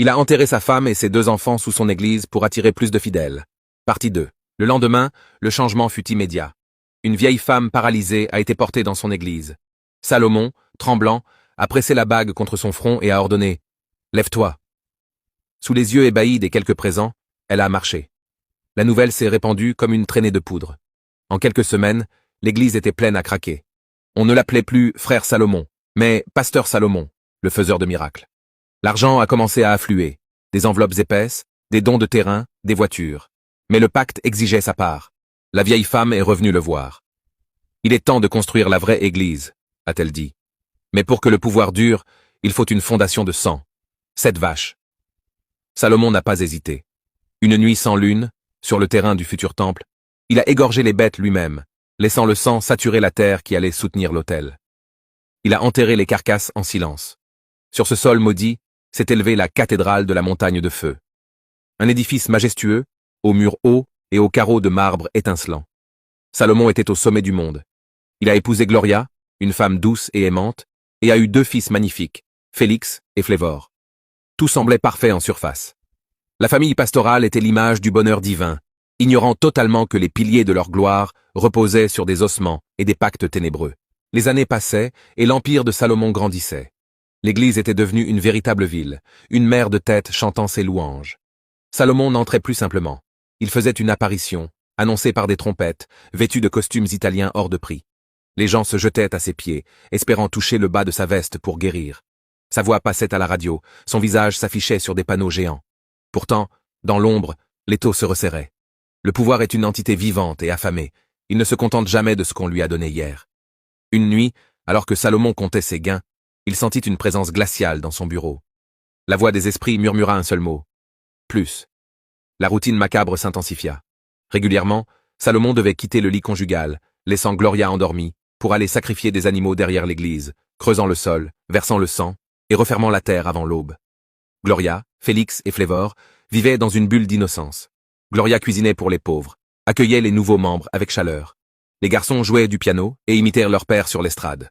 Il a enterré sa femme et ses 2 enfants sous son église pour attirer plus de fidèles. Partie 2. Le lendemain, le changement fut immédiat. Une vieille femme paralysée a été portée dans son église. Salomon, tremblant, a pressé la bague contre son front et a ordonné « Lève-toi ». Sous les yeux ébahis des quelques présents, elle a marché. La nouvelle s'est répandue comme une traînée de poudre. En quelques semaines, l'église était pleine à craquer. On ne l'appelait plus frère Salomon, mais pasteur Salomon, le faiseur de miracles. L'argent a commencé à affluer, des enveloppes épaisses, des dons de terrain, des voitures. Mais le pacte exigeait sa part. La vieille femme est revenue le voir. « Il est temps de construire la vraie église », a-t-elle dit. Mais pour que le pouvoir dure, il faut une fondation de sang. 7 vaches. Salomon n'a pas hésité. Une nuit sans lune, sur le terrain du futur temple, il a égorgé les bêtes lui-même, laissant le sang saturer la terre qui allait soutenir l'autel. Il a enterré les carcasses en silence. Sur ce sol maudit s'est élevée la cathédrale de la montagne de feu. Un édifice majestueux, aux murs hauts et aux carreaux de marbre étincelants. Salomon était au sommet du monde. Il a épousé Gloria, une femme douce et aimante, et a eu 2 fils magnifiques, Félix et Flévor. Tout semblait parfait en surface. La famille pastorale était l'image du bonheur divin, ignorant totalement que les piliers de leur gloire reposaient sur des ossements et des pactes ténébreux. Les années passaient et l'empire de Salomon grandissait. L'église était devenue une véritable ville, une mer de têtes chantant ses louanges. Salomon n'entrait plus simplement. Il faisait une apparition, annoncée par des trompettes, vêtu de costumes italiens hors de prix. Les gens se jetaient à ses pieds, espérant toucher le bas de sa veste pour guérir. Sa voix passait à la radio, son visage s'affichait sur des panneaux géants. Pourtant, dans l'ombre, l'étau se resserrait. Le pouvoir est une entité vivante et affamée. Il ne se contente jamais de ce qu'on lui a donné hier. Une nuit, alors que Salomon comptait ses gains, il sentit une présence glaciale dans son bureau. La voix des esprits murmura un seul mot. Plus. La routine macabre s'intensifia. Régulièrement, Salomon devait quitter le lit conjugal, laissant Gloria endormie, pour aller sacrifier des animaux derrière l'église, creusant le sol, versant le sang et refermant la terre avant l'aube. Gloria, Félix et Flévor vivaient dans une bulle d'innocence. Gloria cuisinait pour les pauvres, accueillait les nouveaux membres avec chaleur. Les garçons jouaient du piano et imitèrent leur père sur l'estrade.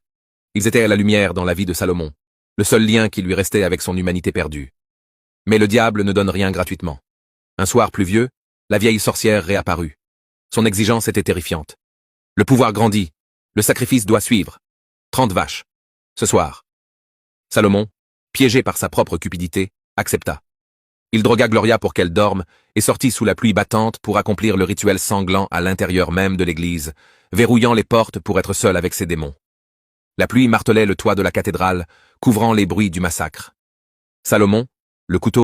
Ils étaient à la lumière dans la vie de Salomon, le seul lien qui lui restait avec son humanité perdue. Mais le diable ne donne rien gratuitement. Un soir pluvieux, la vieille sorcière réapparut. Son exigence était terrifiante. Le pouvoir grandit, le sacrifice doit suivre. 30 vaches. Ce soir. Salomon, piégé par sa propre cupidité, accepta. Il drogua Gloria pour qu'elle dorme et sortit sous la pluie battante pour accomplir le rituel sanglant à l'intérieur même de l'église, verrouillant les portes pour être seul avec ses démons. La pluie martelait le toit de la cathédrale, couvrant les bruits du massacre. Salomon, le couteau